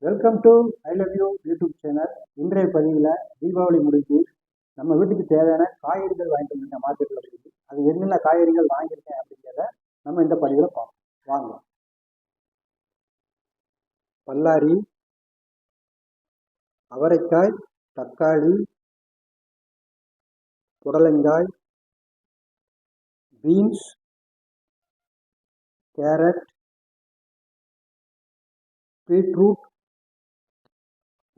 Welcome to I love you YouTube channel. இன்றைய பதிவில் தீபாவளி முடிஞ்சு நம்ம வீட்டுக்கு தேவையான காய்கறிகள் வாங்கிட்டு வந்திருக்கேன் மார்க்கெட்டில் போய். அது என்னென்ன காய்கறிகள் வாங்கியிருக்கேன் அப்படிங்கிறத நம்ம இந்த பதிவில் பார்ப்போம். வாங்க. பல்லாரி, அவரைக்காய், தக்காளி, புடலங்காய், பீன்ஸ், கேரட், பீட்ரூட்,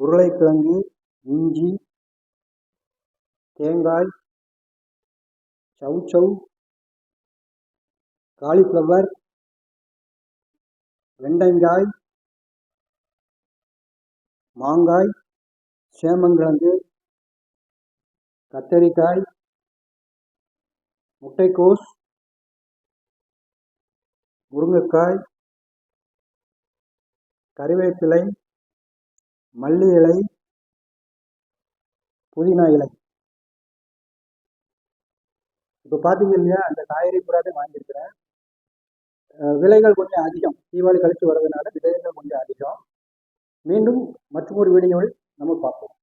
உருளைக்கிழங்கு, இஞ்சி, தேங்காய், சவுச்சவ், காலிஃப்ளவர், வெண்டைக்காய், மாங்காய், சேமங்கிழங்கு, கத்தரிக்காய், முட்டைக்கோஸ், முருங்கைக்காய், கறிவேப்பிலை, மல்லி இலை, புதினா இலை. இப்போ பார்த்தீங்க இல்லையா, அந்த காய்கறி பூராவே வாங்கியிருக்கிறேன். விலைகள் கொஞ்சம் அதிகம், தீபாவளி கழிச்சு வர்றதுனால விலைகள் கொஞ்சம் அதிகம். மீண்டும் மற்றொரு வீடியோவில் நம்ம பார்ப்போம்.